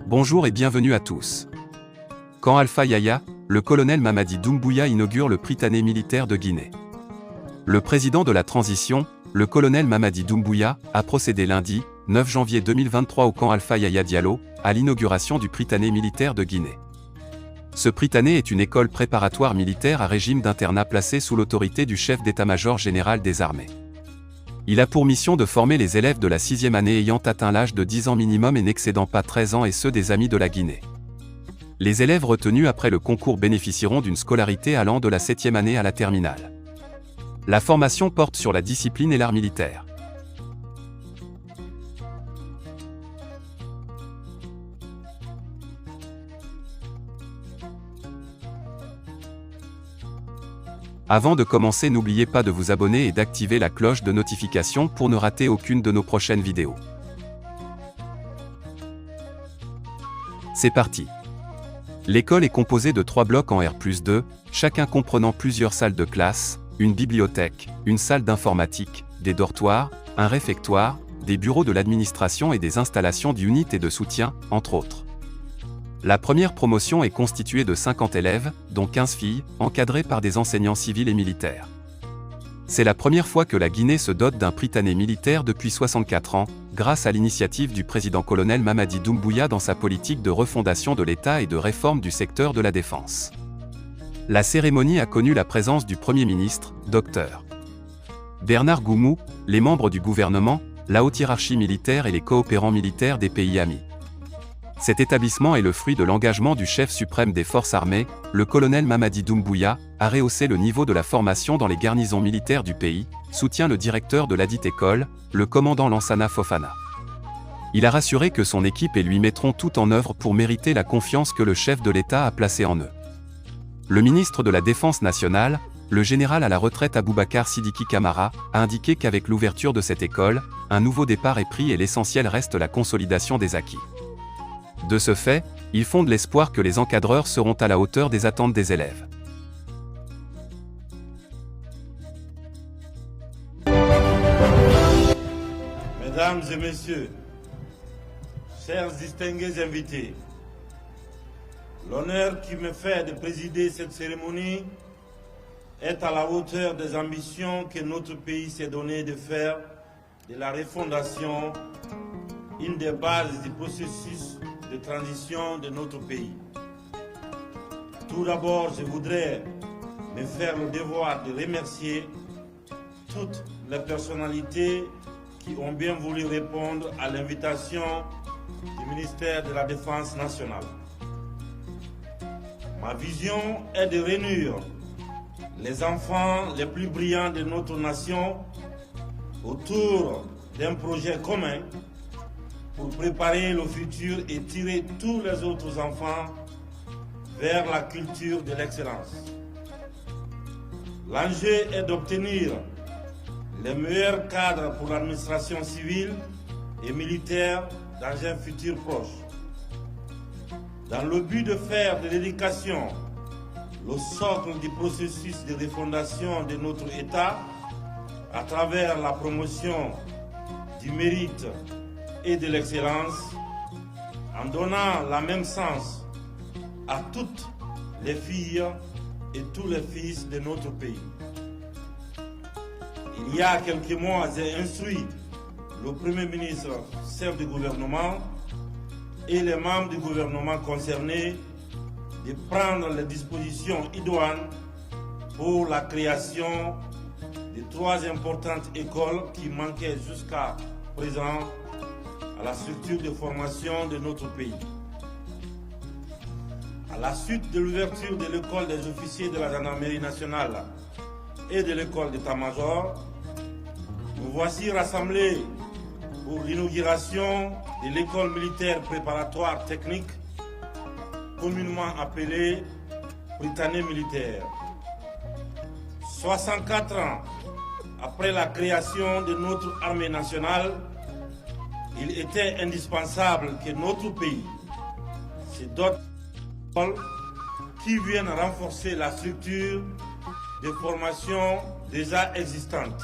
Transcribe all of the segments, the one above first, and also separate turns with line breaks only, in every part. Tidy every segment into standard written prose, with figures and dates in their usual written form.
Bonjour et bienvenue à tous. Camp Alpha Yaya, le colonel Mamadi Doumbouya inaugure le Prytanée militaire de Guinée. Le président de la transition, le colonel Mamadi Doumbouya, a procédé lundi, 9 janvier 2023 au camp Alpha Yaya Diallo, à l'inauguration du Prytanée militaire de Guinée. Ce Prytanée est une école préparatoire militaire à régime d'internat placée sous l'autorité du chef d'état-major général des armées. Il a pour mission de former les élèves de la 6e année ayant atteint l'âge de 10 ans minimum et n'excédant pas 13 ans et ceux des Amis de la Guinée. Les élèves retenus après le concours bénéficieront d'une scolarité allant de la 7e année à la terminale. La formation porte sur la discipline et l'art militaire. Avant de commencer, n'oubliez pas de vous abonner et d'activer la cloche de notification pour ne rater aucune de nos prochaines vidéos. C'est parti. L'école est composée de 3 blocs en R+2, chacun comprenant plusieurs salles de classe, une bibliothèque, une salle d'informatique, des dortoirs, un réfectoire, des bureaux de l'administration et des installations d'unités de soutien, entre autres. La première promotion est constituée de 50 élèves, dont 15 filles, encadrées par des enseignants civils et militaires. C'est la première fois que la Guinée se dote d'un Prytanée militaire depuis 64 ans, grâce à l'initiative du président-colonel Mamadi Doumbouya dans sa politique de refondation de l'État et de réforme du secteur de la défense. La cérémonie a connu la présence du Premier ministre, Dr. Bernard Goumou, les membres du gouvernement, la haute hiérarchie militaire et les coopérants militaires des pays amis. Cet établissement est le fruit de l'engagement du chef suprême des forces armées, le colonel Mamadi Doumbouya, à rehausser le niveau de la formation dans les garnisons militaires du pays, soutient le directeur de ladite école, le commandant Lansana Fofana. Il a rassuré que son équipe et lui mettront tout en œuvre pour mériter la confiance que le chef de l'État a placée en eux. Le ministre de la Défense nationale, le général à la retraite Aboubacar Sidiki Camara, a indiqué qu'avec l'ouverture de cette école, un nouveau départ est pris et l'essentiel reste la consolidation des acquis. De ce fait, ils fondent l'espoir que les encadreurs seront à la hauteur des attentes des élèves.
Mesdames et messieurs, chers distingués invités, l'honneur qui me fait de présider cette cérémonie est à la hauteur des ambitions que notre pays s'est donné de faire de la refondation une des bases du processus de transition de notre pays. Tout d'abord, je voudrais me faire le devoir de remercier toutes les personnalités qui ont bien voulu répondre à l'invitation du ministère de la Défense nationale. Ma vision est de réunir les enfants les plus brillants de notre nation autour d'un projet commun pour préparer le futur et tirer tous les autres enfants vers la culture de l'excellence. L'enjeu est d'obtenir les meilleurs cadres pour l'administration civile et militaire dans un futur proche. Dans le but de faire de l'éducation le socle du processus de refondation de notre État à travers la promotion du mérite et de l'excellence, en donnant la même sens à toutes les filles et tous les fils de notre pays. Il y a quelques mois, j'ai instruit le Premier ministre, chef du gouvernement, et les membres du gouvernement concernés de prendre les dispositions idoines pour la création de 3 importantes écoles qui manquaient jusqu'à présent à la structure de formation de notre pays. À la suite de l'ouverture de l'école des officiers de la gendarmerie nationale et de l'école d'état-major, nous voici rassemblés pour l'inauguration de l'école militaire préparatoire technique, communément appelée Prytanée militaire. 64 ans après la création de notre armée nationale, il était indispensable que notre pays se dote d'écoles qui viennent renforcer la structure de formation déjà existante.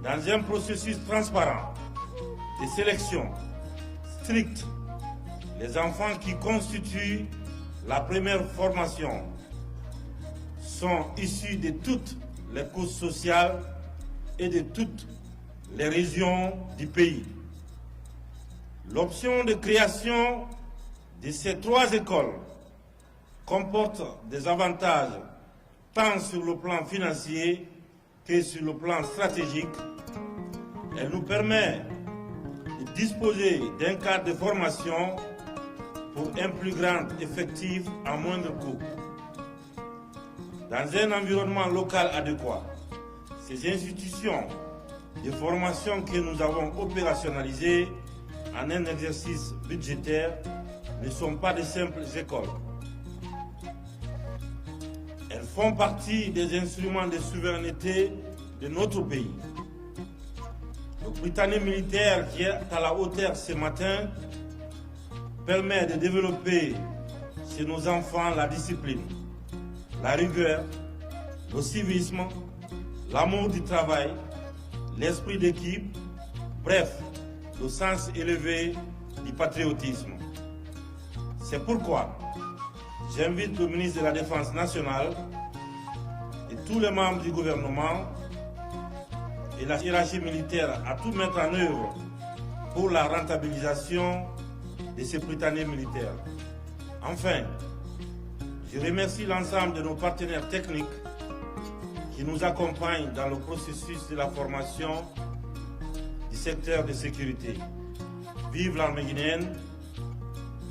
Dans un processus transparent de sélection strict Les enfants qui constituent la première formation sont issus de toutes les couches sociales et de toutes les régions du pays. L'option de création de ces 3 écoles comporte des avantages tant sur le plan financier que sur le plan stratégique. Elle nous permet de disposer d'un cadre de formation pour un plus grand effectif à moindre coût. Dans un environnement local adéquat, ces institutions de formation que nous avons opérationnalisées en un exercice budgétaire ne sont pas de simples écoles. Elles font partie des instruments de souveraineté de notre pays. Le Prytanée militaire qui est à la hauteur ce matin permet de développer chez nos enfants la discipline, la rigueur, le civisme, l'amour du travail, l'esprit d'équipe, bref, le sens élevé du patriotisme. C'est pourquoi j'invite le ministre de la Défense nationale et tous les membres du gouvernement et la hiérarchie militaire à tout mettre en œuvre pour la rentabilisation de ces Prytanées militaires. Enfin, je remercie l'ensemble de nos partenaires techniques qui nous accompagnent dans le processus de la formation du secteur de sécurité. Vive l'armée guinéenne,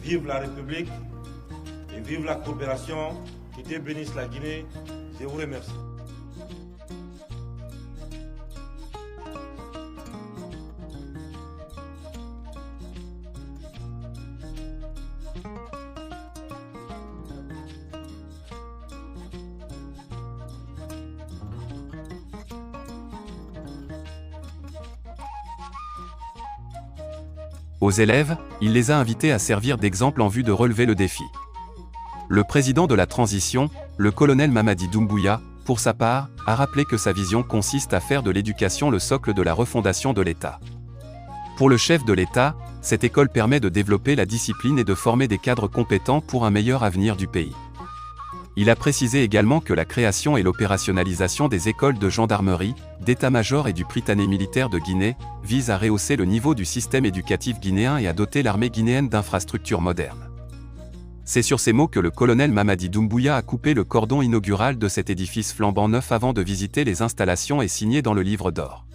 vive la République et vive la coopération. Que Dieu bénisse la Guinée. Je vous remercie.
Aux élèves, il les a invités à servir d'exemple en vue de relever le défi. Le président de la transition, le colonel Mamadi Doumbouya, pour sa part, a rappelé que sa vision consiste à faire de l'éducation le socle de la refondation de l'État. Pour le chef de l'État, cette école permet de développer la discipline et de former des cadres compétents pour un meilleur avenir du pays. Il a précisé également que la création et l'opérationnalisation des écoles de gendarmerie, d'état-major et du Prytanée militaire de Guinée visent à rehausser le niveau du système éducatif guinéen et à doter l'armée guinéenne d'infrastructures modernes. C'est sur ces mots que le colonel Mamadi Doumbouya a coupé le cordon inaugural de cet édifice flambant neuf avant de visiter les installations et signer dans le livre d'or.